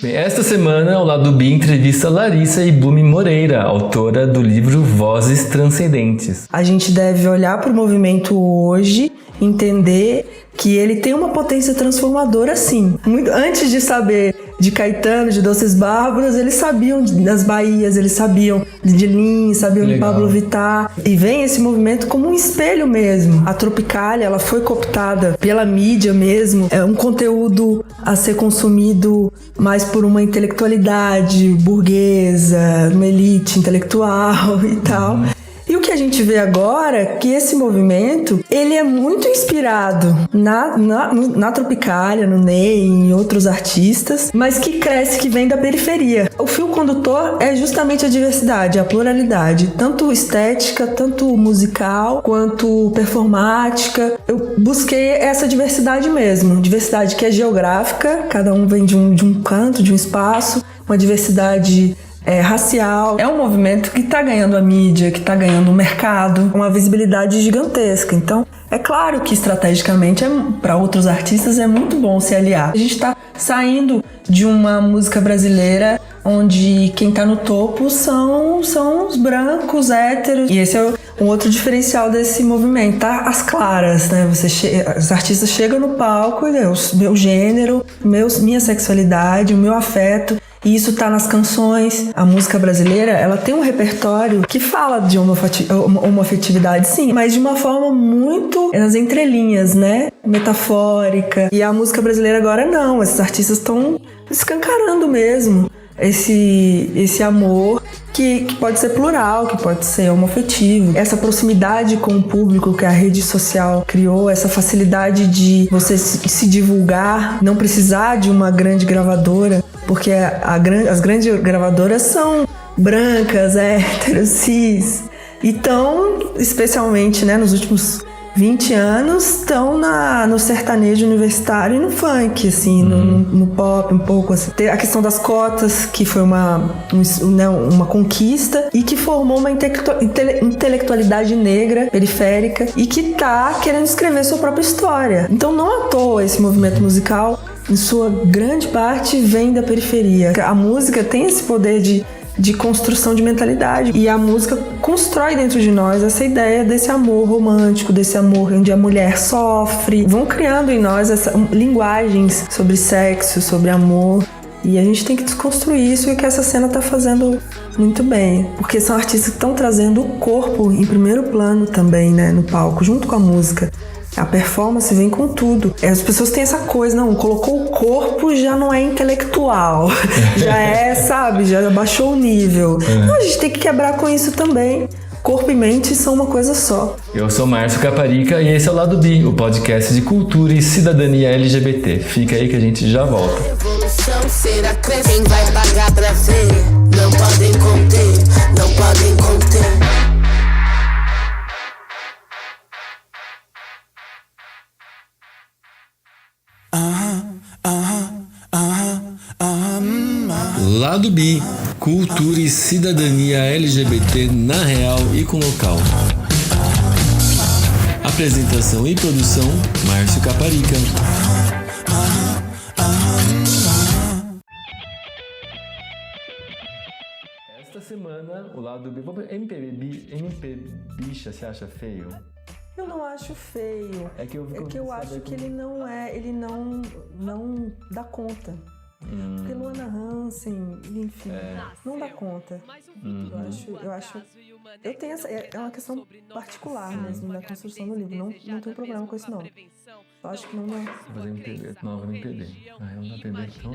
Bem, esta semana, o Lado B entrevista Larissa Ibumi Moreira, autora do livro Vozes Transcendentes. A gente deve olhar para o movimento hoje, entender que ele tem uma potência transformadora, sim. Muito antes de saber de Caetano, de Doces Bárbaros, eles sabiam das Bahias, eles sabiam de Lins, sabiam de Pablo Vittar. E vem esse movimento como um espelho mesmo. A Tropicália, ela foi cooptada pela mídia mesmo. É um conteúdo a ser consumido mais por uma intelectualidade burguesa, uma elite intelectual e tal. E o que a gente vê agora é que esse movimento, ele é muito inspirado na Tropicália, no Ney, em outros artistas, mas que cresce, que vem da periferia. O fio condutor é justamente a diversidade, a pluralidade, tanto estética, tanto musical, quanto performática. Eu busquei essa diversidade mesmo, diversidade que é geográfica, cada um vem de um canto, de um espaço, uma diversidade racial. É um movimento que está ganhando a mídia, que está ganhando o mercado, uma visibilidade gigantesca. Então, é claro que estrategicamente, para outros artistas, é muito bom se aliar. A gente está saindo de uma música brasileira onde quem está no topo são os brancos, héteros. E esse é um outro diferencial desse movimento, tá? As claras, né? Os artistas chegam no palco e meu gênero, minha sexualidade, o meu afeto. E isso tá nas canções. A música brasileira, ela tem um repertório que fala de homoafetividade, sim, mas de uma forma muito nas entrelinhas, né? Metafórica. E a música brasileira agora não. Esses artistas estão escancarando mesmo esse amor que pode ser plural, que pode ser homoafetivo. Essa proximidade com o público que a rede social criou, essa facilidade de você se divulgar, não precisar de uma grande gravadora, porque as grandes gravadoras são brancas, héteros, cis. Então, especialmente, né, nos últimos 20 anos, estão no sertanejo universitário e no funk, assim, no pop um pouco. Assim. Tem a questão das cotas, que foi uma conquista e que formou uma intelectualidade negra, periférica, e que tá querendo escrever sua própria história. Então, não à toa esse movimento musical, em sua grande parte, vem da periferia. A música tem esse poder de construção de mentalidade. E a música constrói dentro de nós essa ideia desse amor romântico, desse amor onde a mulher sofre. Vão criando em nós linguagens sobre sexo, sobre amor. E a gente tem que desconstruir isso, e o que essa cena tá fazendo muito bem. Porque são artistas que estão trazendo o corpo em primeiro plano também, né, no palco, junto com a música. A performance vem com tudo. As pessoas têm essa coisa, não, colocou o corpo, já não é intelectual. Já é, sabe, já baixou o nível. Então a gente tem que quebrar com isso também. Corpo e mente são uma coisa só. Eu sou Márcio Caparica e esse é o Lado B, o podcast de cultura e cidadania LGBT. Fica aí que a gente já volta. Evolução será crescer, quem vai pagar pra ver? Não podem conter, não podem conter. Lado B, cultura e cidadania LGBT na real e com local. Apresentação e produção, Márcio Caparica. Esta semana, o Lado B... MP bicha, você acha feio? Eu não acho feio. É que eu acho que ele não dá conta. Porque Luana Hansen, enfim, não dá conta. Eu acho. Eu tenho é uma questão particular mesmo da construção do livro. Não tenho problema com isso, não. Eu acho que não dá. Vou fazer MPB, nova no MPB. Ah, eu não MPB, então.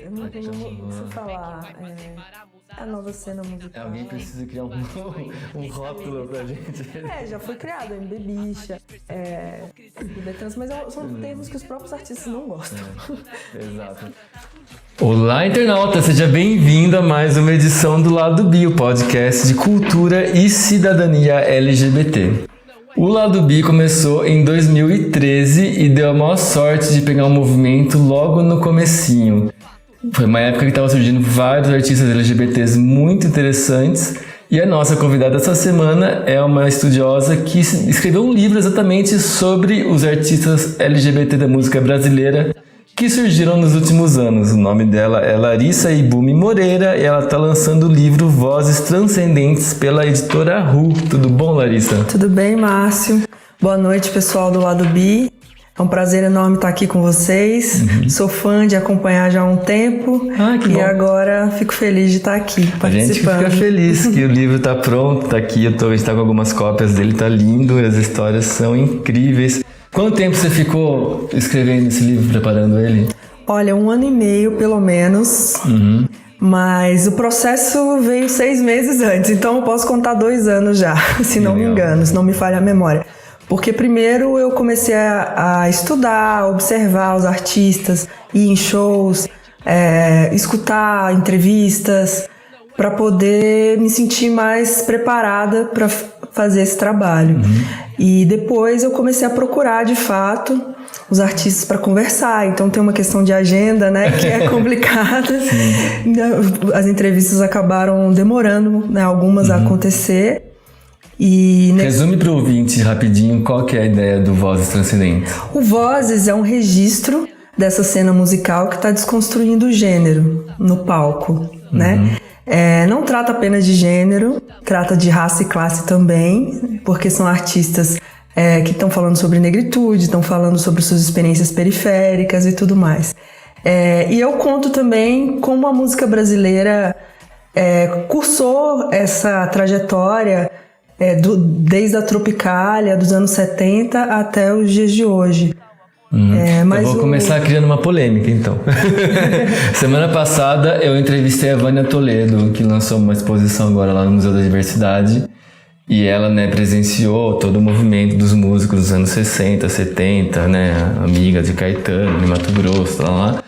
Eu não preciso falar. A nova cena musical. Alguém precisa criar um rótulo pra gente. Já foi criado, MB Bicha, MB Trans, mas são termos que os próprios artistas não gostam. Exato. Olá, internauta! Seja bem-vindo a mais uma edição do Lado B, o podcast de cultura e cidadania LGBT. O Lado B começou em 2013 e deu a maior sorte de pegar um movimento logo no comecinho. Foi uma época que estavam surgindo vários artistas LGBTs muito interessantes E a nossa convidada essa semana é uma estudiosa que escreveu um livro exatamente sobre os artistas LGBT da música brasileira que surgiram nos últimos anos. O nome dela é Larissa Ibumi Moreira e ela está lançando o livro Vozes Transcendentes pela editora Ru. Tudo bom, Larissa? Tudo bem, Márcio? Boa noite, pessoal do Lado B. É um prazer enorme estar aqui com vocês. Sou fã de acompanhar já há um tempo. Que e bom. Agora fico feliz de estar aqui participando. A gente fica feliz que o livro está pronto, está aqui. A gente está com algumas cópias dele, está lindo. As histórias são incríveis. Quanto tempo você ficou escrevendo esse livro, preparando ele? Olha, 1 ano e meio, pelo menos. Mas o processo veio 6 meses antes. Então eu posso contar 2 anos já, se não me engano, se não me falha a memória. Porque primeiro eu comecei a estudar, a observar os artistas, ir em shows, escutar entrevistas, para poder me sentir mais preparada para fazer esse trabalho. E depois eu comecei a procurar, de fato, os artistas para conversar. Então tem uma questão de agenda, né, que é complicada. As entrevistas acabaram demorando, né, algumas a acontecer. Resume para o ouvinte rapidinho qual que é a ideia do Vozes Transcendentes. O Vozes é um registro dessa cena musical que está desconstruindo o gênero no palco, né? Não trata apenas de gênero, trata de raça e classe também, porque são artistas que estão falando sobre negritude, estão falando sobre suas experiências periféricas e tudo mais. E eu conto também como a música brasileira cursou essa trajetória desde a Tropicália dos anos 70 até os dias de hoje. Mas eu vou começar criando uma polêmica, então. Semana passada eu entrevistei a Vânia Toledo, que lançou uma exposição agora lá no Museu da Diversidade. E ela, né, presenciou todo o movimento dos músicos dos anos 60, 70, né, amiga de Caetano, de Mato Grosso, lá.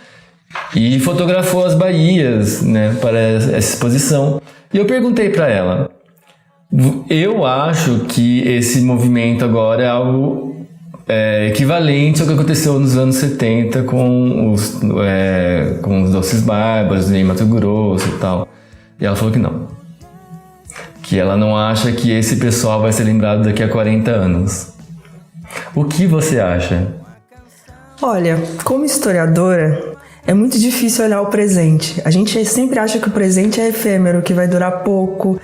E fotografou as Bahias, né, para essa exposição. E eu perguntei para ela, eu acho que esse movimento agora é algo equivalente ao que aconteceu nos anos 70 com os Doces Bárbaros em Mato Grosso e tal. E ela falou que não. Que ela não acha que esse pessoal vai ser lembrado daqui a 40 anos. O que você acha? Olha, como historiadora, é muito difícil olhar o presente. A gente sempre acha que o presente é efêmero, que vai durar pouco.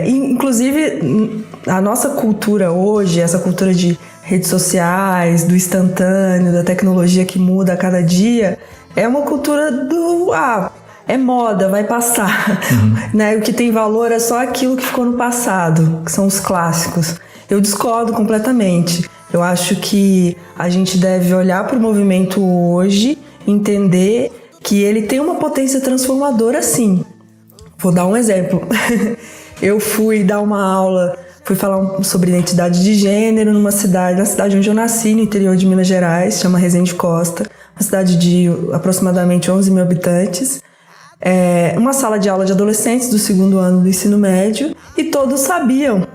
Inclusive, a nossa cultura hoje, essa cultura de redes sociais, do instantâneo, da tecnologia que muda a cada dia, é uma cultura do... é moda, vai passar. Né? O que tem valor é só aquilo que ficou no passado, que são os clássicos. Eu discordo completamente. Eu acho que a gente deve olhar para o movimento hoje, entender que ele tem uma potência transformadora, sim. Vou dar um exemplo. Eu fui dar uma aula, fui falar sobre identidade de gênero na cidade onde eu nasci, no interior de Minas Gerais, chama Resende Costa, uma cidade de aproximadamente 11 mil habitantes. Uma sala de aula de adolescentes do 2º ano do ensino médio, e todos sabiam.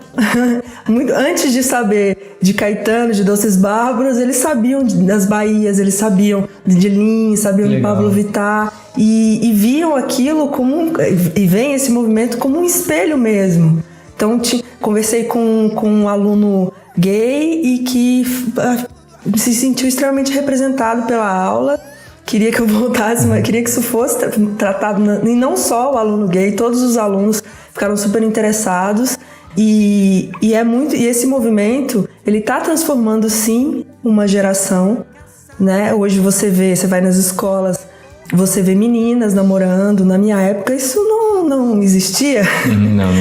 Antes de saber de Caetano, de Doces Bárbaros, eles sabiam das Bahias, eles sabiam de Lins, sabiam de Pablo Vittar, e viam aquilo e veem esse movimento como um espelho mesmo. Então conversei com um aluno gay e que se sentiu extremamente representado pela aula. Queria que eu voltasse, mas queria que isso fosse tratado, e não só o aluno gay, todos os alunos ficaram super interessados, e esse movimento, ele está transformando sim uma geração, né? Hoje você vai nas escolas, você vê meninas namorando. Na minha época isso não existia. Não.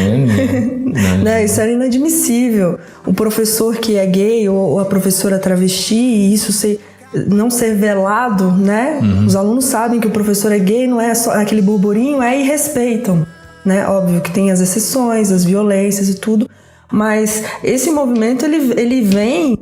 Né? Isso era inadmissível. O professor que é gay ou a professora travesti, e isso não ser velado, né? Os alunos sabem que o professor é gay, não é só aquele burburinho, e respeitam, né? Óbvio que tem as exceções, as violências e tudo, mas esse movimento ele vem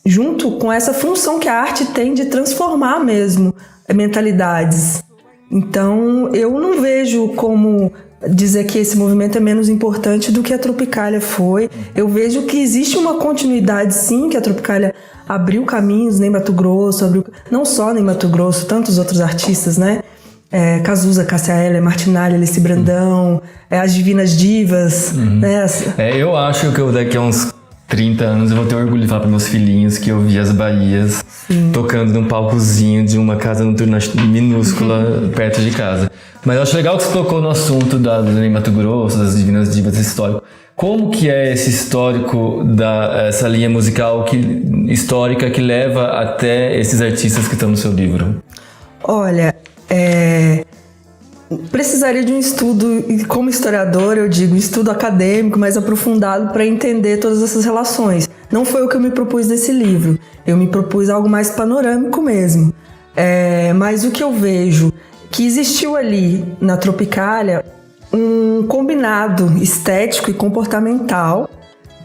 junto com essa função que a arte tem de transformar mesmo mentalidades. Então eu não vejo como dizer que esse movimento é menos importante do que a Tropicália foi. Eu vejo que existe uma continuidade, sim, que a Tropicália abriu caminhos em Mato Grosso, não só em Mato Grosso, tantos outros artistas, né? Cazuza, Cássia Eller, Martinalha, Alice Brandão, as Divinas Divas, né? Eu acho que daqui a uns 30 anos eu vou ter orgulho de falar para meus filhinhos que eu vi as Bahias tocando num palcozinho de uma casa noturna minúscula perto de casa. Mas eu acho legal que você tocou no assunto do Mato Grosso, das Divinas Divas, esse histórico. Como que é esse histórico essa linha musical histórica que leva até esses artistas que estão no seu livro? Olha, precisaria de um estudo, e como historiador eu digo, estudo acadêmico mais aprofundado para entender todas essas relações. Não foi o que eu me propus nesse livro, eu me propus algo mais panorâmico mesmo. Mas o que eu vejo, que existiu ali na Tropicália um combinado estético e comportamental,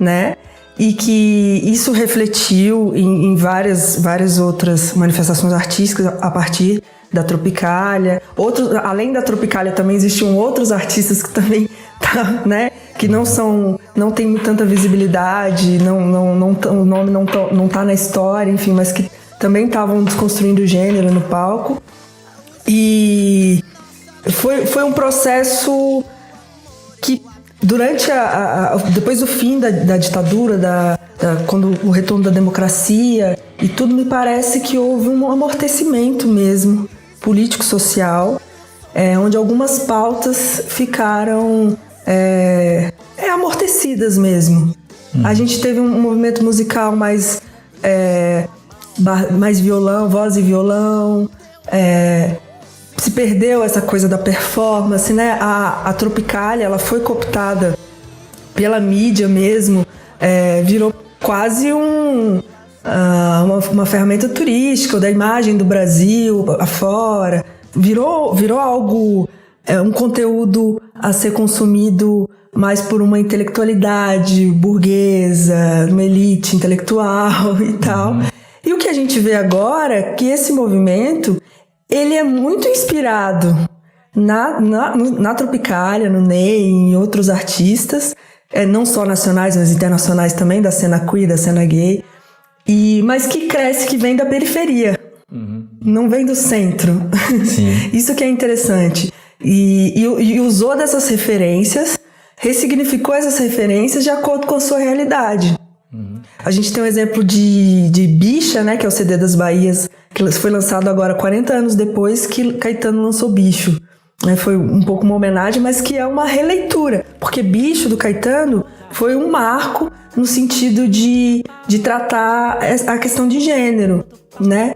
né? E que isso refletiu em várias outras manifestações artísticas a partir da Tropicália. Além da Tropicália também existiam outros artistas que também, né? Que não tem tanta visibilidade, o nome não tá na história, enfim, mas que também estavam desconstruindo o gênero no palco. E foi um processo que durante depois do fim da ditadura, quando o retorno da democracia e tudo, me parece que houve um amortecimento mesmo político-social, onde algumas pautas ficaram amortecidas mesmo. A gente teve um movimento musical mais violão, voz e violão, se perdeu essa coisa da performance, né? A Tropicália, ela foi cooptada pela mídia mesmo, virou quase uma ferramenta turística da imagem do Brasil afora, virou algo, um conteúdo a ser consumido mais por uma intelectualidade burguesa, uma elite intelectual e tal. E o que a gente vê agora é que esse movimento, ele é muito inspirado na Tropicália, no Ney, em outros artistas, não só nacionais, mas internacionais também, da cena queer, da cena gay, mas que cresce, que vem da periferia, não vem do centro. Sim. Isso que é interessante. E usou dessas referências, ressignificou essas referências de acordo com a sua realidade. A gente tem um exemplo de Bicha, né, que é o CD das Bahias, que foi lançado agora 40 anos depois que Caetano lançou Bicho. Foi um pouco uma homenagem, mas que é uma releitura, porque Bicho, do Caetano, foi um marco no sentido de tratar a questão de gênero, né?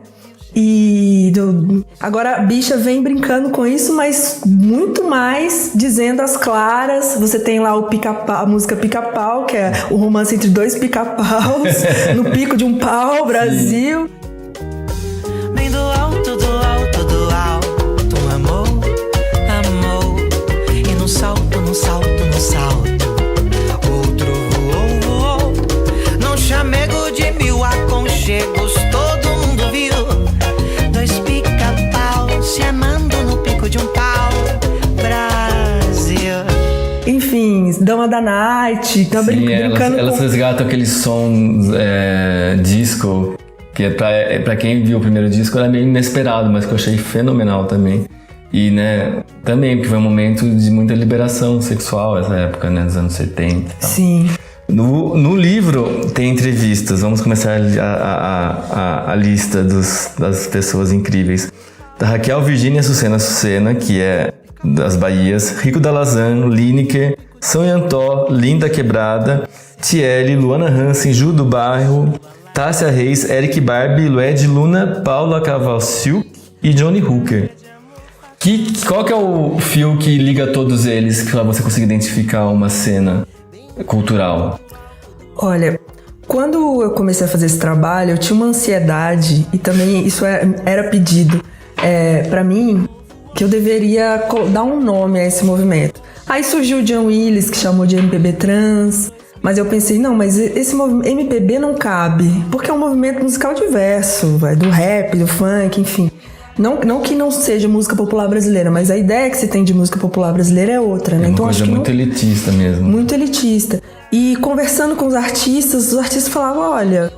Agora a Bicha vem brincando com isso, mas muito mais dizendo as claras. Você tem lá a música Pica-Pau, que é o romance entre dois pica-paus no pico de um pau, Brasil. Bem do alto, do alto, do alto, amor, e num salto, num salto, num salto, outro voou, num chamego de mil aconchegos, todo mundo viu. Se amando no pico de um pau, Brasil. Enfim, Dama da Night, tá brincando elas resgatam aquele som disco, que pra quem viu o primeiro disco era meio inesperado, mas que eu achei fenomenal também. E, né, também, porque foi um momento de muita liberação sexual essa época, né, dos anos 70 e tal. Sim. No livro tem entrevistas, vamos começar a lista das pessoas incríveis. Da Raquel Virgínia Sucena, que é das Bahias, Rico da Lazan, Lineker, São Yantó, Linda Quebrada, Tiele, Luana Hansen, Ju do Bairro, Tássia Reis, Eric Barbie, Lued Luna, Paula Cavalciu e Johnny Hooker. Qual que é o fio que liga todos eles para você conseguir identificar uma cena cultural? Olha, quando eu comecei a fazer esse trabalho, eu tinha uma ansiedade, e também isso era pedido para mim, que eu deveria dar um nome a esse movimento. Aí surgiu o John Willis, que chamou de MPB Trans, mas eu pensei, não, mas esse movimento MPB não cabe, porque é um movimento musical diverso, do rap, do funk, enfim. Não que não seja música popular brasileira, mas a ideia que se tem de música popular brasileira é outra, né? É uma coisa muito elitista mesmo. Muito elitista. E conversando com os artistas falavam, olha,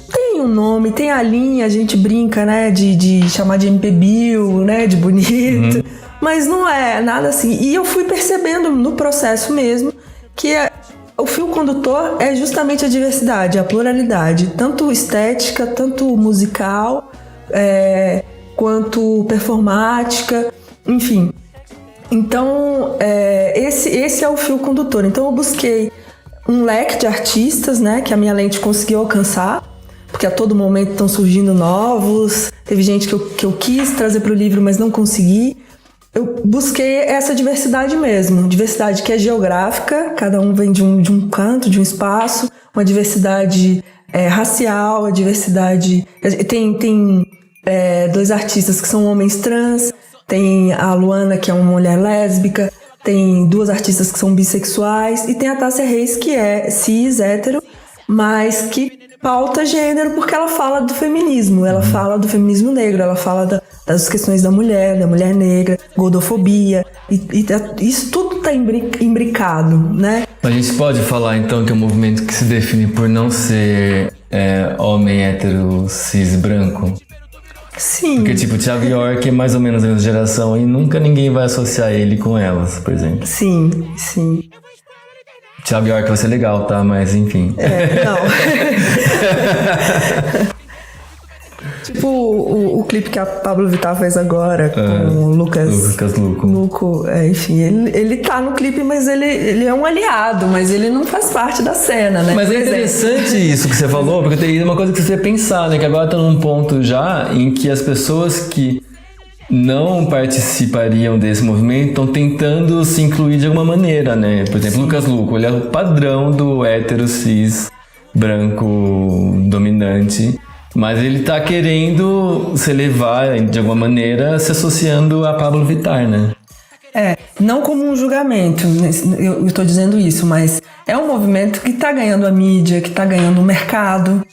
tem tem um nome, tem a linha, a gente brinca, né, de chamar de MPBio, né, de bonito, mas não é nada assim. E eu fui percebendo no processo mesmo que o fio condutor é justamente a diversidade, a pluralidade, tanto estética, tanto musical, quanto performática, enfim. Então, esse é o fio condutor. Então, eu busquei um leque de artistas, né, que a minha lente conseguiu alcançar, porque a todo momento estão surgindo novos. Teve gente que eu quis trazer para o livro, mas não consegui. Eu busquei essa diversidade mesmo, diversidade que é geográfica, cada um vem de um canto, de um espaço, uma diversidade racial, a diversidade... Tem 2 artistas que são homens trans, tem a Luana, que é uma mulher lésbica, tem 2 artistas que são bissexuais, e tem a Tássia Reis, que é cis, hétero, mas que pauta gênero porque ela fala do feminismo, ela fala do feminismo negro, ela fala das questões da mulher negra, gordofobia, e isso tudo está imbricado, né? A gente pode falar então que é um movimento que se define por não ser homem hétero cis branco? Sim. Porque tipo, o Thiago York é mais ou menos da mesma geração e nunca ninguém vai associar ele com elas, por exemplo. Sim. Thiago York vai ser legal, tá? Mas enfim. Não. Tipo o clipe que a Pablo Vittar fez agora com o Lucas Luco. Enfim, ele tá no clipe, mas ele é um aliado, mas ele não faz parte da cena, né? Mas é interessante isso que você falou, porque tem uma coisa que você pensar, né? Que agora tá num ponto já em que as pessoas que não participariam desse movimento estão tentando se incluir de alguma maneira, né? Por exemplo, Lucas Luco, ele é o padrão do hétero cis branco dominante, mas ele tá querendo se elevar de alguma maneira se associando a Pablo Vittar, né? Não como um julgamento, eu tô dizendo isso, mas é um movimento que tá ganhando a mídia, que tá ganhando o mercado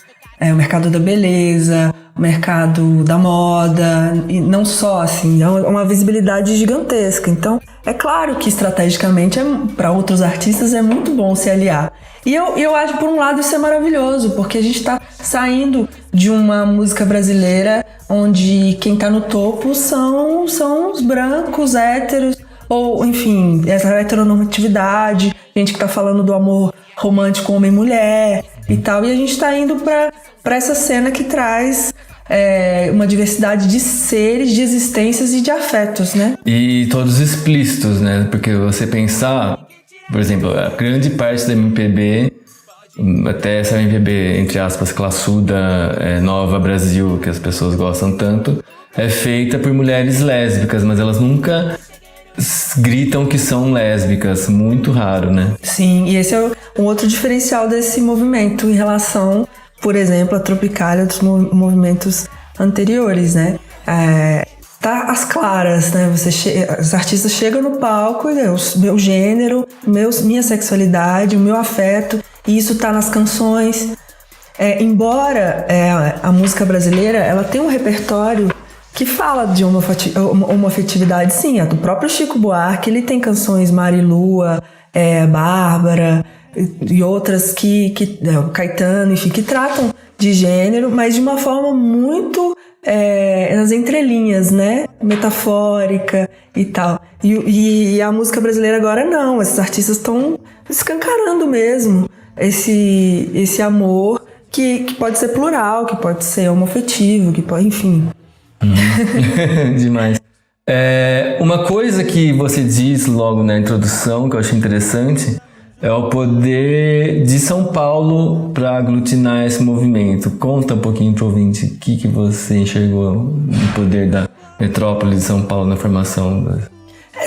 da beleza, o mercado da moda, e não só, assim, é uma visibilidade gigantesca. Então, é claro que estrategicamente, para outros artistas, é muito bom se aliar. E eu acho, por um lado, isso é maravilhoso, porque a gente está saindo de uma música brasileira onde quem está no topo são os brancos, héteros, ou, enfim, essa heteronormatividade, gente que está falando do amor romântico homem-mulher e tal, e a gente está indo para essa cena que traz uma diversidade de seres, de existências e de afetos, né? E todos explícitos, né? Porque você pensar, por exemplo, a grande parte da MPB, até essa MPB, entre aspas, classuda, nova Brasil, que as pessoas gostam tanto, é feita por mulheres lésbicas, mas elas nunca gritam que são lésbicas, muito raro, né? Sim, e esse é um outro diferencial desse movimento em relação, por exemplo, a Tropicália dos movimentos anteriores, né? Tá às claras, né? Os artistas chegam no palco e meu gênero, minha sexualidade, o meu afeto, e isso tá nas canções. Embora a música brasileira, ela tem um repertório que fala de homoafetividade, sim. O próprio Chico Buarque, ele tem canções Marilua, Bárbara e outras Caetano, enfim, que tratam de gênero, mas de uma forma muito nas entrelinhas, né? Metafórica e tal. E a música brasileira agora não, esses artistas estão escancarando mesmo esse amor que pode ser plural, que pode ser homoafetivo, que pode, enfim. Demais. Uma coisa que você diz logo na introdução, que eu achei interessante, é o poder de São Paulo para aglutinar esse movimento. Conta um pouquinho pro ouvinte o que você enxergou no poder da metrópole de São Paulo na formação.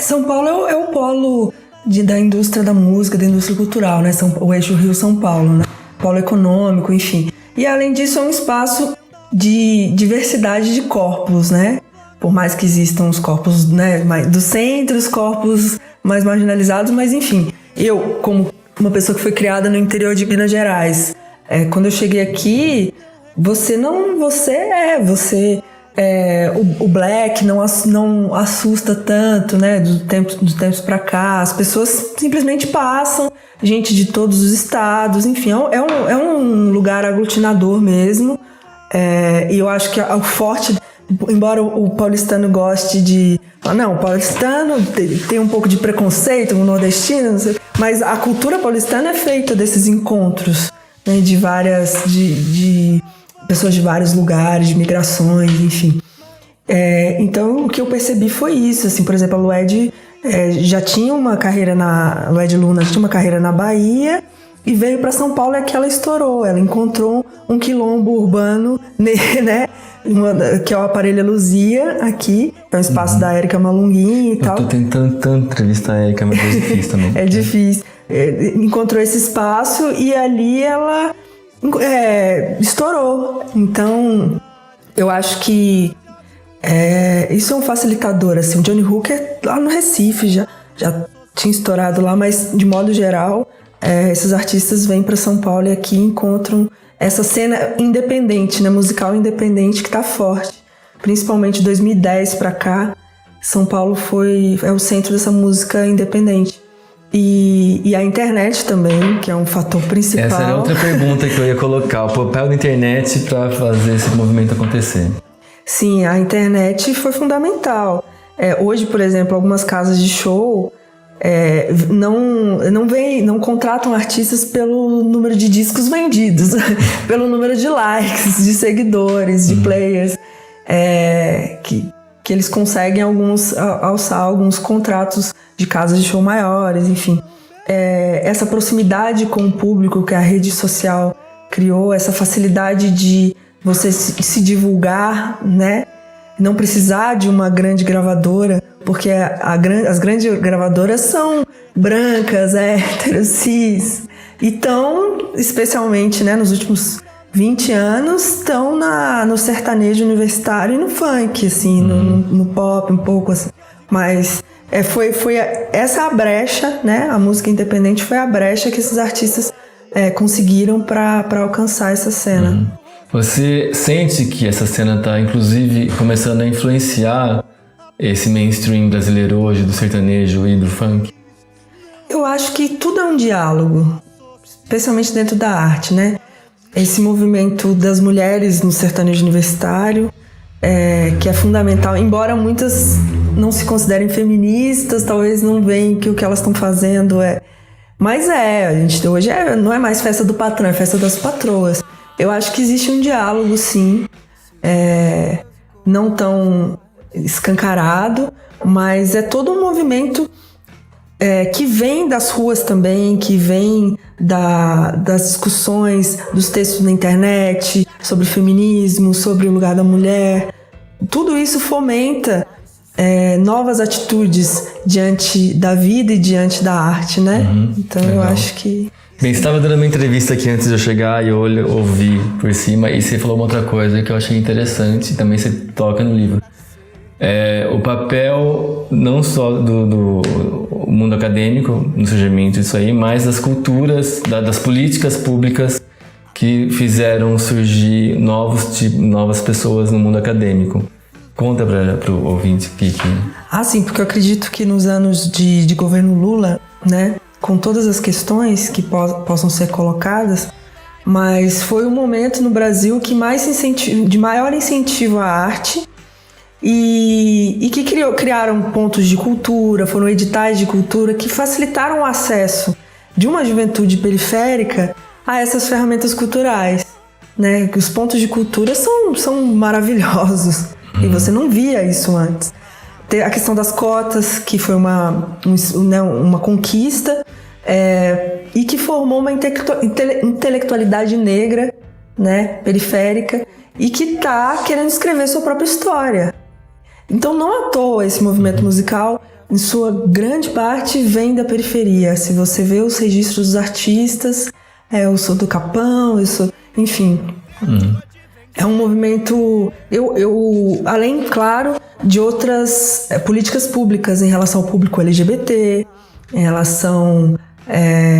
São Paulo é o polo da indústria da música, da indústria cultural, né? O eixo Rio-São Paulo, né? Polo econômico, enfim. E além disso é um espaço de diversidade de corpos, né? Por mais que existam os corpos, né, do centro, os corpos mais marginalizados, mas enfim, eu, como uma pessoa que foi criada no interior de Minas Gerais, quando eu cheguei aqui, o black não assusta tanto, né, dos tempos pra cá, as pessoas simplesmente passam, gente de todos os estados, enfim, é um lugar aglutinador mesmo. E eu acho que o forte, embora o paulistano goste de... Não, o paulistano tem um pouco de preconceito, o nordestino, não sei, mas a cultura paulistana é feita desses encontros, né, de várias... de pessoas de vários lugares, de migrações, enfim. Então, o que eu percebi foi isso, assim, por exemplo, a Lued já tinha uma carreira Lued Luna tinha uma carreira na Bahia e veio para São Paulo e que ela estourou. Ela encontrou um quilombo urbano, né, que é o Aparelho Luzia aqui, que é um espaço da Érica Malunguinho e tal. Eu tô tentando tanto entrevistar a Érica, mas é difícil também. É difícil. Encontrou esse espaço e ali ela estourou. Então, eu acho que isso é um facilitador, assim. O Johnny Hooker lá no Recife já tinha estourado lá, mas de modo geral, esses artistas vêm para São Paulo e aqui encontram essa cena independente, né, musical independente, que tá forte. Principalmente de 2010 para cá, São Paulo é o centro dessa música independente. E a internet também, que é um fator principal. Essa era outra pergunta que eu ia colocar, o papel da internet para fazer esse movimento acontecer. Sim, a internet foi fundamental. Hoje, por exemplo, algumas casas de show não contratam artistas pelo número de discos vendidos, pelo número de likes, de seguidores, de players, que eles conseguem alçar alguns contratos de casas de show maiores, enfim. Essa proximidade com o público que a rede social criou, essa facilidade de você se divulgar, né? Não precisar de uma grande gravadora, porque as grandes gravadoras são brancas, héteros, cis. Então, especialmente, né, nos últimos 20 anos, estão no sertanejo universitário e no funk, assim, no pop um pouco, assim. Mas foi essa a brecha, né? A música independente foi a brecha que esses artistas conseguiram para alcançar essa cena. Você sente que essa cena está, inclusive, começando a influenciar esse mainstream brasileiro hoje, do sertanejo e do funk? Eu acho que tudo é um diálogo, especialmente dentro da arte, né? Esse movimento das mulheres no sertanejo universitário, que é fundamental, embora muitas não se considerem feministas, talvez não veem que o que elas estão fazendo Mas a gente hoje não é mais festa do patrão, é festa das patroas. Eu acho que existe um diálogo, sim, não tão escancarado, mas é todo um movimento que vem das ruas também, que vem das discussões, dos textos na internet, sobre feminismo, sobre o lugar da mulher. Tudo isso fomenta novas atitudes diante da vida e diante da arte, né? Então legal. Eu acho que... Bem, você estava dando uma entrevista aqui antes de eu chegar e eu ouvi por cima e você falou uma outra coisa que eu achei interessante e também você toca no livro. O papel não só do mundo acadêmico no surgimento disso aí, mas das culturas, das políticas públicas que fizeram surgir novas pessoas no mundo acadêmico. Conta para o ouvinte, Kiki. Sim, porque eu acredito que nos anos de governo Lula, né, com todas as questões que possam ser colocadas, mas foi um momento no Brasil que de maior incentivo à arte e que criaram pontos de cultura, foram editais de cultura que facilitaram o acesso de uma juventude periférica a essas ferramentas culturais, né? Os pontos de cultura são maravilhosos e você não via isso antes. Tem a questão das cotas, que foi uma conquista e que formou uma intelectualidade negra, né, periférica, e que está querendo escrever sua própria história. Então, não à toa, esse movimento musical, em sua grande parte, vem da periferia. Se você vê os registros dos artistas, eu sou do Capão, enfim... É um movimento, além, claro, de outras políticas públicas em relação ao público LGBT, em relação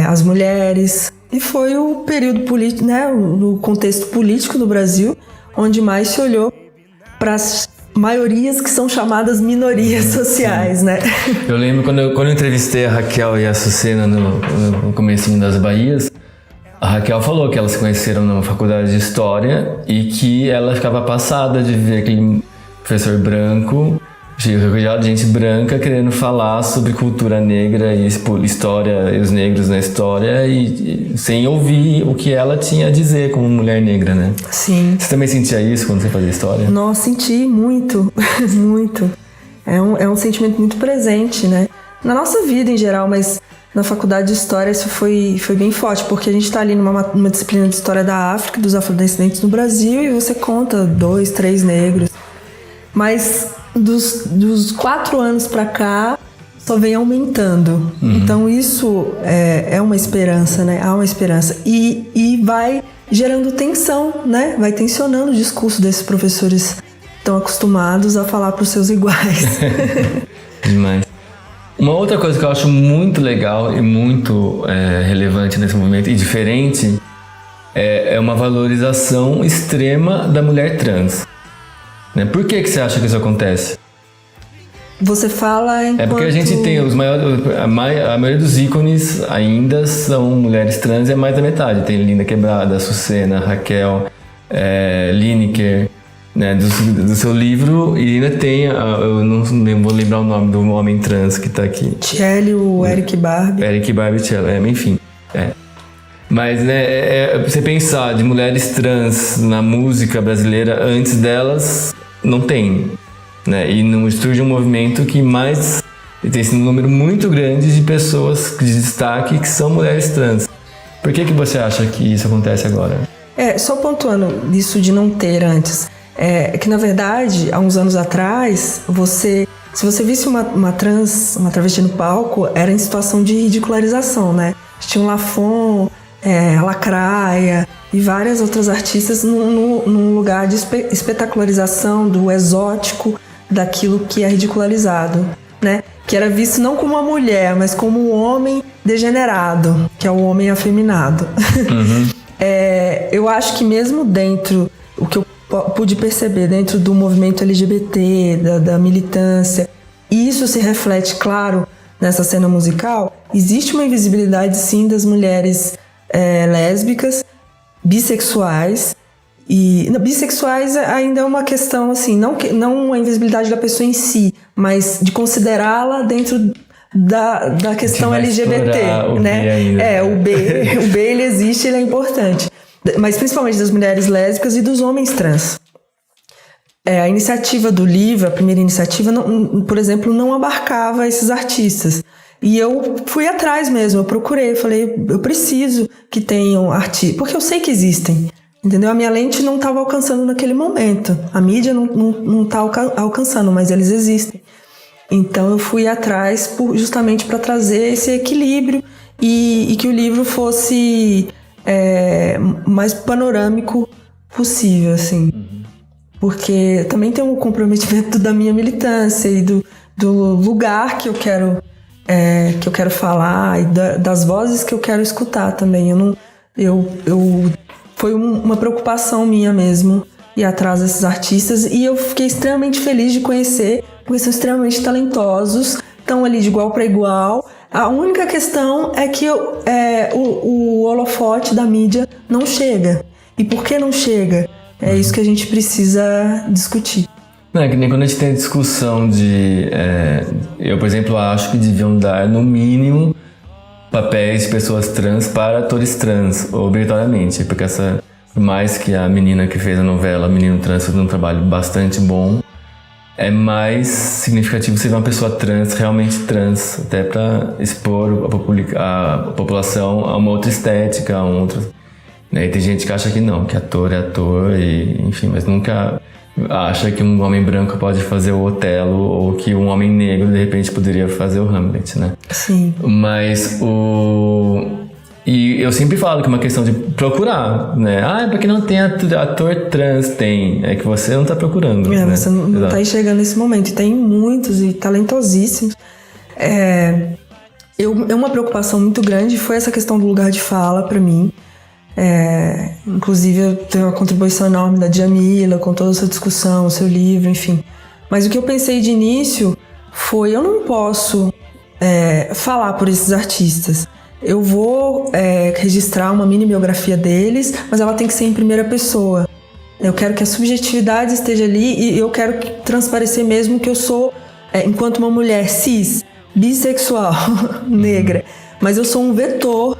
às mulheres. E foi o período político, né, no contexto político do Brasil, onde mais se olhou para as maiorias que são chamadas minorias sociais, né? Eu lembro quando eu entrevistei a Raquel e a Sucena no comecinho das Bahias, A Raquel falou que elas se conheceram numa faculdade de História e que ela ficava passada de ver aquele professor branco, gente branca, querendo falar sobre cultura negra e história, e os negros na história, e sem ouvir o que ela tinha a dizer como mulher negra, né? Sim. Você também sentia isso quando você fazia História? Nossa, senti muito, muito. É um sentimento muito presente, né? Na nossa vida em geral, mas na faculdade de História isso foi bem forte, porque a gente está ali numa disciplina de História da África, dos afrodescendentes no Brasil, e você conta 2, 3 negros. Mas dos 4 anos pra cá, só vem aumentando. Então isso é uma esperança, né? Há uma esperança. E vai gerando tensão, né? Vai tensionando o discurso desses professores tão acostumados a falar para os seus iguais. Demais. Uma outra coisa que eu acho muito legal e muito relevante nesse movimento e diferente é uma valorização extrema da mulher trans. Né? Por que você acha que isso acontece? Você fala enquanto... É porque a gente tem a maioria dos ícones ainda são mulheres trans, e é mais da metade. Tem Linda Quebrada, Açucena, Raquel, Lineker, né, do seu livro, e ainda tem, eu não vou lembrar o nome do homem trans que tá aqui. Tchelle, o Eric Barbie. Eric Barbie Tchelle, enfim. Mas, né, você pensar de mulheres trans na música brasileira, antes delas, não tem. Né? E não surge um movimento que tem esse número muito grande de pessoas de destaque que são mulheres trans. Por que você acha que isso acontece agora? Só pontuando isso de não ter antes. Que, na verdade, há uns anos atrás, se você visse uma travesti no palco, era em situação de ridicularização, né? Tinha um Lafon, Lacraia e várias outras artistas num lugar de espetacularização do exótico, daquilo que é ridicularizado, né? Que era visto não como uma mulher, mas como um homem degenerado, que é o homem afeminado. Eu acho que mesmo dentro, o que eu pude perceber dentro do movimento LGBT, da militância, e isso se reflete, claro, nessa cena musical, existe uma invisibilidade, sim, das mulheres lésbicas, bissexuais. E bissexuais ainda é uma questão, assim, não a invisibilidade da pessoa em si, mas de considerá-la dentro da questão LGBT, né? O B ele existe, ele é importante. Mas principalmente das mulheres lésbicas e dos homens trans. A iniciativa do livro, a primeira iniciativa, por exemplo, não abarcava esses artistas. E eu fui atrás mesmo, eu procurei, falei, eu preciso que tenham artistas, porque eu sei que existem. Entendeu? A minha lente não estava alcançando naquele momento. A mídia não está alcançando, mas eles existem. Então eu fui atrás justamente para trazer esse equilíbrio e que o livro fosse mais panorâmico possível, assim. Porque também tem um comprometimento da minha militância e do lugar que eu quero falar e das vozes que eu quero escutar também. Foi uma preocupação minha mesmo ir atrás desses artistas, e eu fiquei extremamente feliz de conhecer, porque são extremamente talentosos, estão ali de igual para igual. A única questão é que o holofote da mídia não chega. E por que não chega? É isso que a gente precisa discutir. Não, é que nem quando a gente tem a discussão eu, por exemplo, acho que deviam dar, no mínimo, papéis de pessoas trans para atores trans, obrigatoriamente, porque por mais que a menina que fez a novela, Menino Trans, fez um trabalho bastante bom, é mais significativo ser uma pessoa trans, realmente trans, até para expor a população a uma outra estética, a um outro... Né? E tem gente que acha que não, que ator é ator, enfim, mas nunca acha que um homem branco pode fazer o Otelo, ou que um homem negro de repente poderia fazer o Hamlet, né? Sim. Mas e eu sempre falo que é uma questão de procurar, né? Porque não tem ator trans, tem. É que você não tá procurando, né? Você não tá enxergando nesse momento. E tem muitos e talentosíssimos. Uma preocupação muito grande foi essa questão do lugar de fala para mim. Inclusive eu tenho uma contribuição enorme da Djamila com toda essa discussão, o seu livro, enfim. Mas o que eu pensei de início foi, eu não posso falar por esses artistas. eu vou registrar uma mini biografia deles, mas ela tem que ser em primeira pessoa. Eu quero que a subjetividade esteja ali e eu quero transparecer mesmo que eu sou, enquanto uma mulher cis, bissexual, negra, mas eu sou um vetor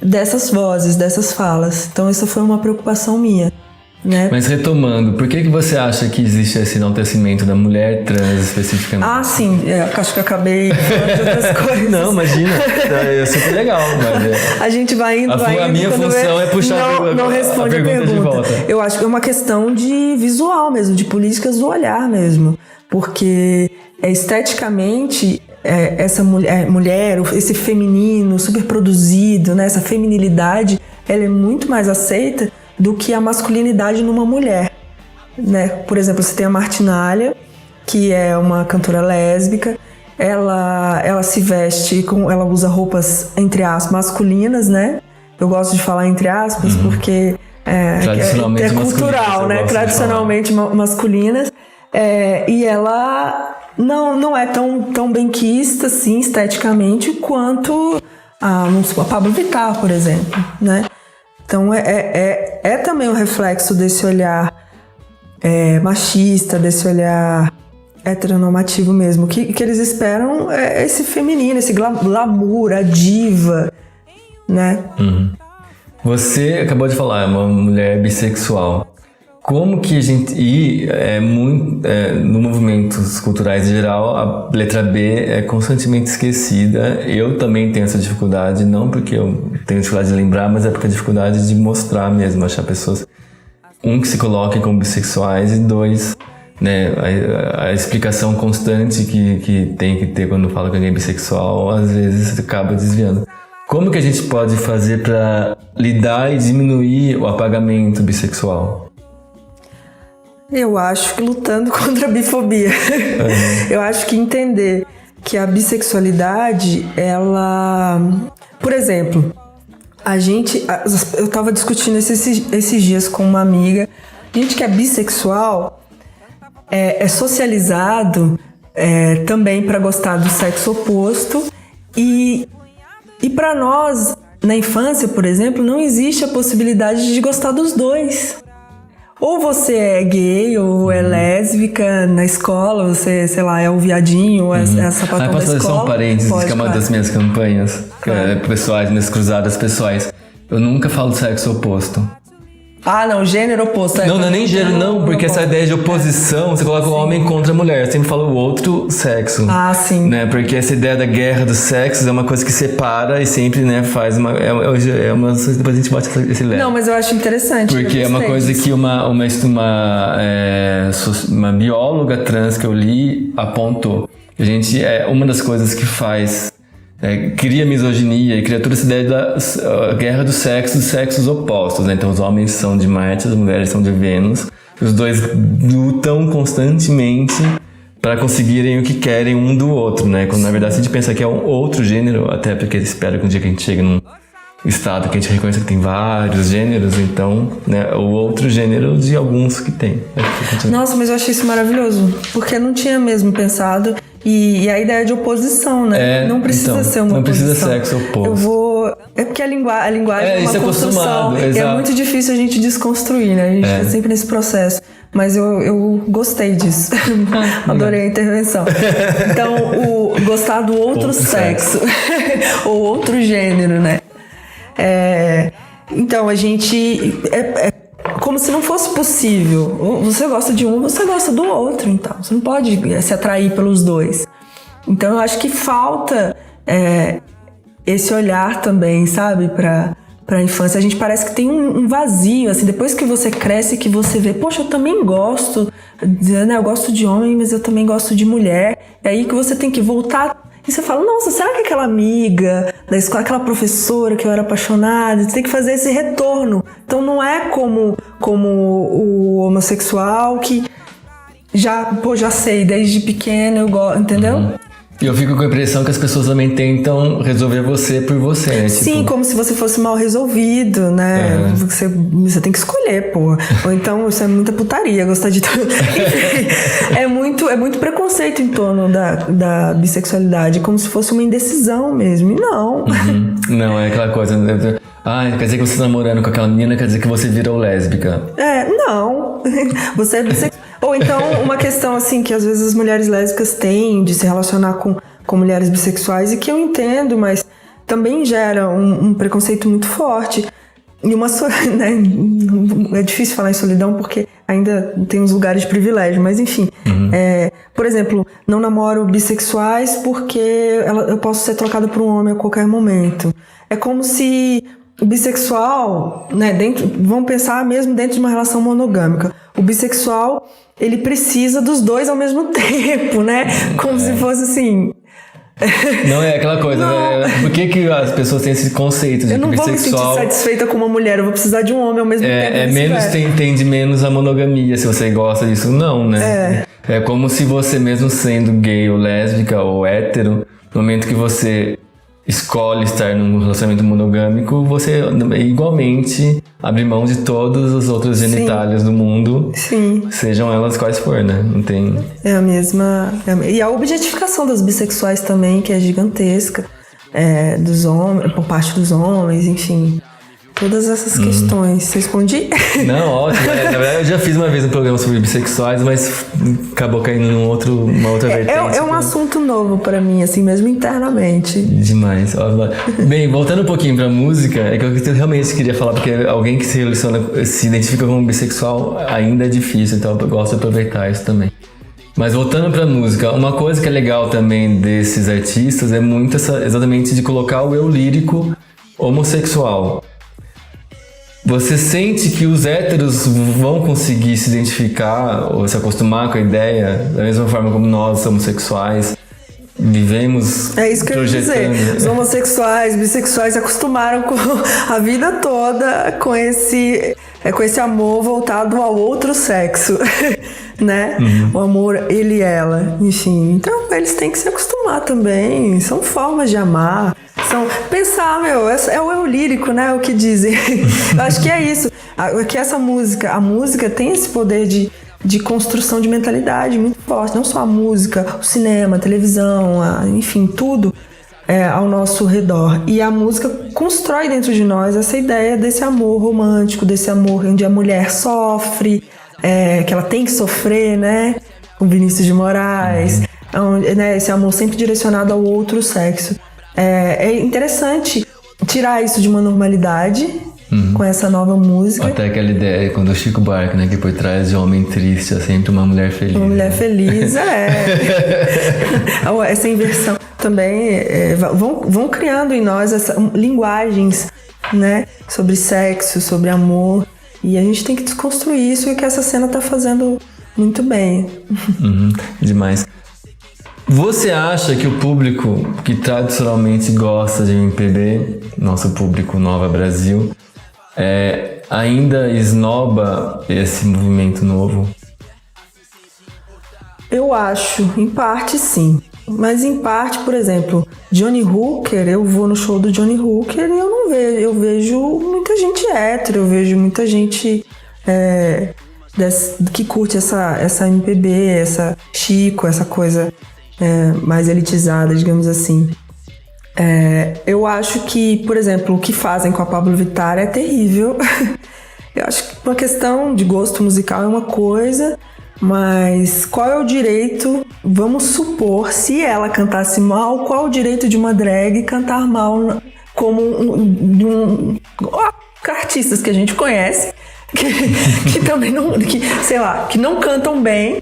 dessas vozes, dessas falas. Então essa foi uma preocupação minha, né? Mas retomando, por que você acha que existe esse enaltecimento da mulher trans especificamente? Ah, sim, acho que eu acabei falando de outras coisas. Não, imagina, é super legal. Mas a gente vai indo, a minha função é puxar não responde a pergunta. De volta. Eu acho que é uma questão de visual mesmo, de políticas do olhar mesmo, porque esteticamente essa mulher, esse feminino super produzido, né, essa feminilidade, ela é muito mais aceita do que a masculinidade numa mulher, né? Por exemplo, você tem a Martinalha, que é uma cantora lésbica, ela se veste, ela usa roupas, entre aspas, masculinas, né? Eu gosto de falar entre aspas, porque tradicionalmente cultural, né? Tradicionalmente masculinas. E ela não é tão benquista, assim, esteticamente, quanto a Pablo Vittar, por exemplo, né? Então, é também um reflexo desse olhar machista, desse olhar heteronormativo mesmo. Que eles esperam esse feminino, esse glamour, a diva, né? Uhum. Você acabou de falar, é uma mulher bissexual. Como que a gente... no movimentos culturais em geral, a letra B é constantemente esquecida. Eu também tenho essa dificuldade, não porque eu tenho dificuldade de lembrar, mas é porque a dificuldade de mostrar mesmo, achar pessoas, que se coloquem como bissexuais, e dois, né, a explicação constante que tem que ter quando fala que alguém é bissexual, às vezes acaba desviando. Como que a gente pode fazer para lidar e diminuir o apagamento bissexual? Eu acho que lutando contra a bifobia. Uhum. Eu acho que entender que a bissexualidade, ela... Por exemplo, eu tava discutindo esses dias com uma amiga. A gente que é bissexual é socializado também para gostar do sexo oposto. E para nós, na infância, por exemplo, não existe a possibilidade de gostar dos dois. Ou você é gay, ou é lésbica na escola, você, sei lá, é o viadinho, ou é sapatão da escola. Posso fazer só um parênteses, que é uma das minhas campanhas pessoais, minhas cruzadas pessoais. Eu nunca falo sexo oposto. Ah, não, gênero oposto. Não é nem gênero, não, porque essa ideia de oposição, você coloca o homem contra a mulher. Eu sempre falo o outro sexo. Ah, sim. Né? Porque essa ideia da guerra dos sexos é uma coisa que separa e sempre, né, faz uma... depois a gente bota esse leve. Não, mas eu acho interessante. Porque é uma coisa que uma bióloga trans que eu li apontou. A gente, uma das coisas que faz... cria misoginia e cria toda essa ideia da guerra dos sexos opostos, né? Então os homens são de Marte, as mulheres são de Vênus, os dois lutam constantemente para conseguirem o que querem um do outro, né? Quando na verdade a gente pensa que é um outro gênero, até porque espera que um dia que a gente chegue num estado que a gente reconheça que tem vários gêneros, então, né, o outro gênero de alguns que tem. Nossa, mas eu achei isso maravilhoso, porque eu não tinha mesmo pensado. E a ideia de oposição, né? Não precisa ser uma oposição. Não precisa sexo oposto. É porque a linguagem é uma construção. É muito difícil a gente desconstruir, né? A gente tá sempre nesse processo. Mas eu gostei disso. Adorei a intervenção. Então, gostar do outro sexo. Ou outro gênero, né? Então, a gente... como se não fosse possível. Você gosta de um, você gosta do outro, então. Você não pode se atrair pelos dois. Então, eu acho que falta esse olhar também, sabe? Pra a infância. A gente parece que tem um vazio, assim. Depois que você cresce, que você vê... Poxa, eu também gosto, né? Eu gosto de homem, mas eu também gosto de mulher. É aí que você tem que voltar... E você fala, nossa, será que aquela amiga da escola, aquela professora que eu era apaixonada, você tem que fazer esse retorno. Então não é como o homossexual que já sei, desde pequeno eu gosto, entendeu? E eu fico com a impressão que as pessoas também tentam resolver você por você, né? Sim, Tipo, como se você fosse mal resolvido, né? Você tem que escolher, pô. Ou então, isso é muita putaria, gostar de tudo. Enfim, é muito preconceito em torno da bissexualidade, como se fosse uma indecisão mesmo. E não. Não, é aquela coisa, né? Ah, quer dizer que você tá namorando com aquela menina, quer dizer que você virou lésbica. Não. Você é bissexual. Ou então, uma questão assim que às vezes as mulheres lésbicas têm de se relacionar com mulheres bissexuais, e que eu entendo, mas também gera um preconceito muito forte. E né, é difícil falar em solidão porque ainda tem uns lugares de privilégio, mas enfim. Por exemplo, não namoro bissexuais porque eu posso ser trocada por um homem a qualquer momento. É como se o bissexual, né, vamos pensar mesmo dentro de uma relação monogâmica. O bissexual, ele precisa dos dois ao mesmo tempo, né? Como se fosse assim... Não é aquela coisa, né? Por que as pessoas têm esse conceito de eu não que vou me sentir bissexual... satisfeita com uma mulher, eu vou precisar de um homem ao mesmo tempo. Tende menos a monogamia, se você gosta disso. Não, né? É como se você, mesmo sendo gay ou lésbica ou hétero, no momento que você escolhe estar num relacionamento monogâmico, você igualmente abre mão de todas as outras genitálias do mundo, sejam elas quais for, né? Não tem... É a mesma... E a objetificação das bissexuais também, que é gigantesca, dos homens, por parte dos homens, enfim... Todas essas questões. Respondi? Não, ótimo. Na verdade, eu já fiz uma vez um programa sobre bissexuais, mas acabou caindo numa outra vertente. É um assunto novo pra mim, assim, mesmo internamente. Demais. Bem, voltando um pouquinho pra música, é que eu realmente queria falar, porque alguém que se identifica como bissexual ainda é difícil, então eu gosto de aproveitar isso também. Mas voltando pra música, uma coisa que é legal também desses artistas é muito exatamente de colocar o eu lírico homossexual. Você sente que os héteros vão conseguir se identificar ou se acostumar com a ideia da mesma forma como nós, homossexuais, vivemos projetando? É isso que eu ia dizer. Os homossexuais, bissexuais se acostumaram com a vida toda com esse amor voltado ao outro sexo, né? O amor ele e ela, enfim. Então eles têm que se acostumar também. São formas de amar. Pensar, é o eu lírico, né? O que dizem. Eu acho que é isso. Que a música tem esse poder de construção de mentalidade muito forte. Não só a música, o cinema, a televisão, enfim, tudo ao nosso redor. E a música constrói dentro de nós essa ideia desse amor romântico, desse amor onde a mulher sofre, que ela tem que sofrer, né? Com Vinícius de Moraes. Né? Esse amor sempre direcionado ao outro sexo. É interessante tirar isso de uma normalidade com essa nova música. Até aquela ideia, quando o Chico Buarque, né, que por trás de um homem triste é sempre uma mulher feliz. Uma mulher feliz, Essa inversão também, vão criando em nós linguagens, né, sobre sexo, sobre amor, e a gente tem que desconstruir isso, e o que essa cena tá fazendo muito bem. Demais. Você acha que o público que tradicionalmente gosta de MPB, nosso público Nova Brasil, ainda esnoba esse movimento novo? Eu acho, em parte sim. Mas em parte, por exemplo, Johnny Hooker, eu vou no show do Johnny Hooker e eu não vejo. Eu vejo muita gente hétero, eu vejo muita gente que curte essa MPB, essa Chico, essa coisa mais elitizada, digamos assim. Eu acho que, por exemplo, o que fazem com a Pablo Vittar é terrível. Eu acho que uma questão de gosto musical é uma coisa, mas qual é o direito, vamos supor, se ela cantasse mal, qual é o direito de uma drag cantar mal como artistas que a gente conhece, que também não, que não cantam bem,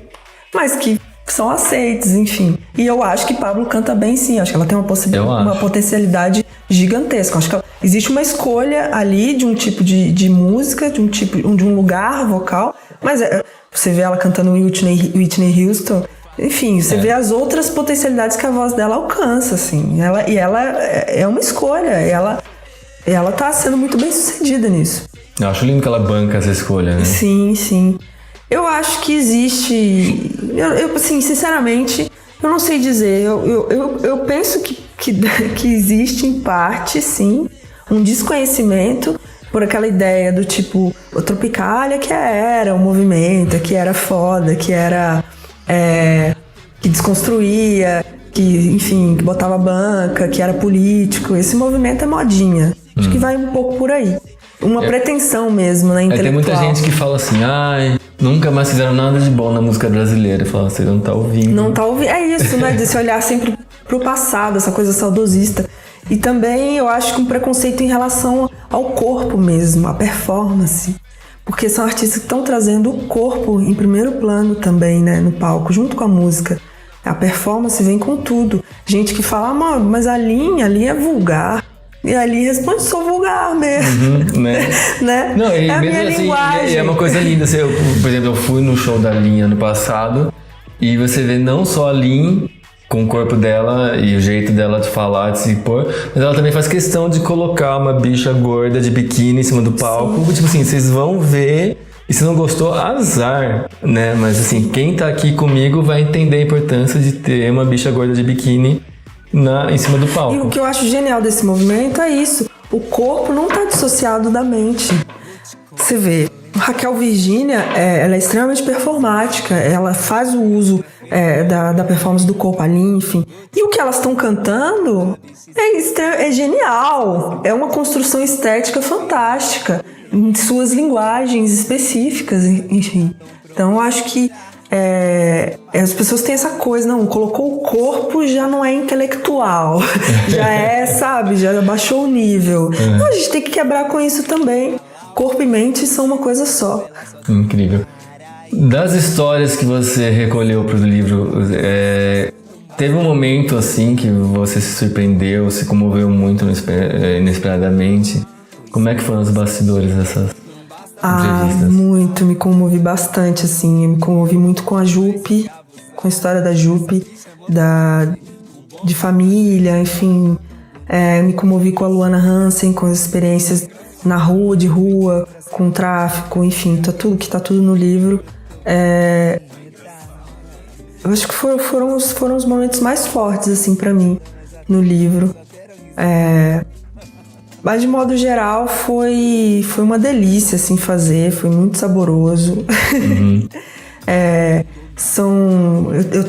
mas que são aceitos, enfim. E eu acho que Pablo canta bem, sim. Acho que ela tem uma potencialidade gigantesca. Acho que existe uma escolha ali de um tipo de música, de um lugar vocal, mas você vê ela cantando Whitney Houston, enfim, você vê as outras potencialidades que a voz dela alcança, assim. Ela é uma escolha, ela tá sendo muito bem sucedida nisso. Eu acho lindo que ela banca essa escolha, né? Sim, sim. Eu acho que existe... Eu assim, sinceramente, Eu não sei dizer, eu penso que existe em parte, sim, um desconhecimento por aquela ideia do tipo, o Tropicália que era um movimento, que era foda, que era que desconstruía, que, enfim, que botava banca, que era político. Esse movimento é modinha. Acho que vai um pouco por aí. Uma pretensão mesmo, né, intelectual. Tem muita gente que fala assim, nunca mais fizeram nada de bom na música brasileira. Fala, você não tá ouvindo. Não tá ouvindo. É isso, né? De se olhar sempre pro passado, essa coisa saudosista. E também eu acho que um preconceito em relação ao corpo mesmo, à performance. Porque são artistas que estão trazendo o corpo em primeiro plano também, né? No palco, junto com a música. A performance vem com tudo. Gente que fala, mas a linha é vulgar. E ali responde, sou vulgar mesmo. Né? Né? Não, e é a minha assim, linguagem. E é uma coisa linda. Por exemplo, eu fui no show da Lin ano passado e você vê não só a Lin com o corpo dela e o jeito dela de falar, de se pôr, mas ela também faz questão de colocar uma bicha gorda de biquíni em cima do palco. Sim. Tipo assim, vocês vão ver e se não gostou, azar, né? Mas assim, quem tá aqui comigo vai entender a importância de ter uma bicha gorda de biquíni em cima do palco. E o que eu acho genial desse movimento é isso. O corpo não tá dissociado da mente. Você vê, Raquel Virgínia, ela é extremamente performática. Ela faz o uso da performance do corpo ali, enfim. E o que elas estão cantando é genial. É uma construção estética fantástica. Em suas linguagens específicas, enfim. Então, eu acho que as pessoas têm essa coisa, não, colocou o corpo, já não é intelectual, já baixou o nível. Não, a gente tem que quebrar com isso também. Corpo e mente são uma coisa só. Incrível. Das histórias que você recolheu para o livro, teve um momento assim que você se surpreendeu, se comoveu muito inesperadamente? Como é que foram os bastidores dessas entrevistas? Muito, me comovi bastante, assim. Eu me comovi muito com a Jupe, com a história da Jupe, de família, enfim. Me comovi com a Luana Hansen, com as experiências de rua, com tráfico, enfim, tá tudo no livro. Eu acho que foram os momentos mais fortes, assim, pra mim, no livro. Mas, de modo geral, foi uma delícia, assim, fazer. Foi muito saboroso. Uhum. Eu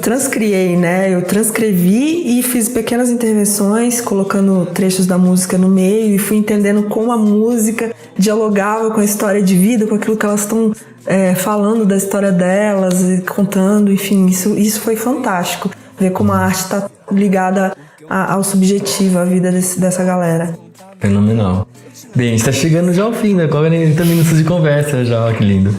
transcriei, né? Eu transcrevi e fiz pequenas intervenções, colocando trechos da música no meio, e fui entendendo como a música dialogava com a história de vida, com aquilo que elas estão falando da história delas, e contando, enfim, isso foi fantástico. Ver como a arte está ligada ao subjetivo, à vida dessa galera. Fenomenal. Bem, a gente tá chegando já ao fim, né? 40 minutos de conversa já, ó, que lindo.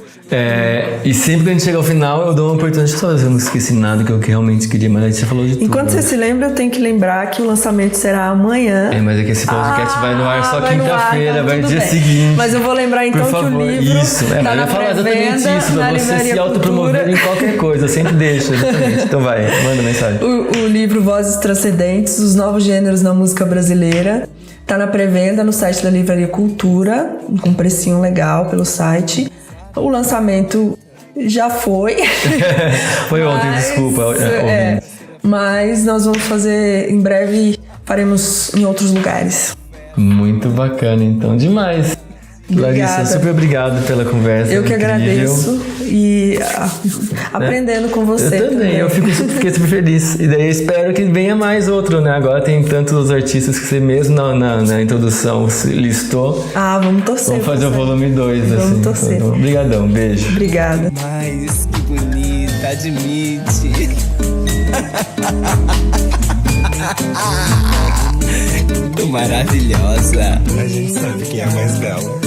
E sempre que a gente chega ao final, eu dou uma oportunidade de falar, eu não esqueci nada que eu realmente queria, mas a gente já falou de tudo. Enquanto você se lembra, eu tenho que lembrar que o lançamento será amanhã. Mas é que esse podcast vai no ar só quinta-feira, vai no dia bem. seguinte. Mas eu vou lembrar então que o livro isso, tá mas na eu ia falar exatamente isso, na você se Livraria autopromover em qualquer coisa, sempre deixa, exatamente. Então vai, manda mensagem. O livro Vozes Transcendentes, os novos gêneros na música brasileira. Tá na pré-venda no site da Livraria Cultura, com um precinho legal pelo site. O lançamento já foi. Foi ontem, desculpa. Mas nós vamos fazer, em breve, faremos em outros lugares. Muito bacana, então, demais. Obrigada. Larissa, super obrigado pela conversa. Eu que agradeço e aprendendo com você. Eu também, eu fiquei super feliz. E daí eu espero que venha mais outro, né? Agora tem tantos artistas que você mesmo na introdução listou. Vamos torcer. Vamos fazer o volume 2, assim. Vamos torcer. Então, obrigadão, beijo. Obrigada. Mas que bonita, admite. Tô maravilhosa. A gente sabe quem é a mais bela.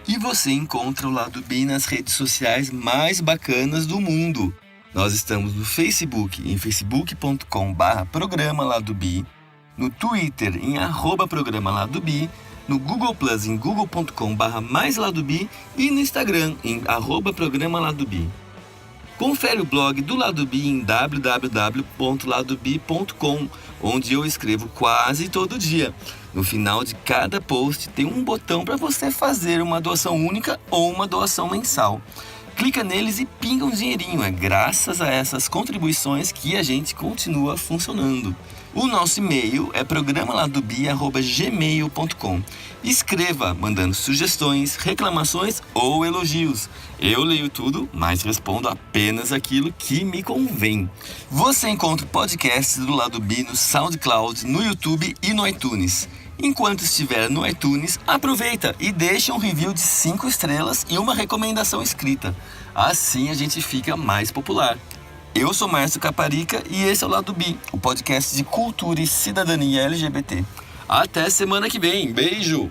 E você encontra o Lado B nas redes sociais mais bacanas do mundo. Nós estamos no Facebook, em facebook.com/programa Lado B, no Twitter, em @programa Lado B, no Google Plus, em google.com/mais Lado B e no Instagram, em @programa Lado B. Confere o blog do Lado B em www.ladobi.com, onde eu escrevo quase todo dia. No final de cada post tem um botão para você fazer uma doação única ou uma doação mensal. Clica neles e pinga um dinheirinho. É graças a essas contribuições que a gente continua funcionando. O nosso e-mail é programaladobia@gmail.com. Escreva, mandando sugestões, reclamações ou elogios. Eu leio tudo, mas respondo apenas aquilo que me convém. Você encontra o podcast do Lado B no SoundCloud, no YouTube e no iTunes. Enquanto estiver no iTunes, aproveita e deixa um review de 5 estrelas e uma recomendação escrita. Assim a gente fica mais popular. Eu sou Márcio Caparica e esse é o Lado B, o podcast de cultura e cidadania LGBT. Até semana que vem. Beijo!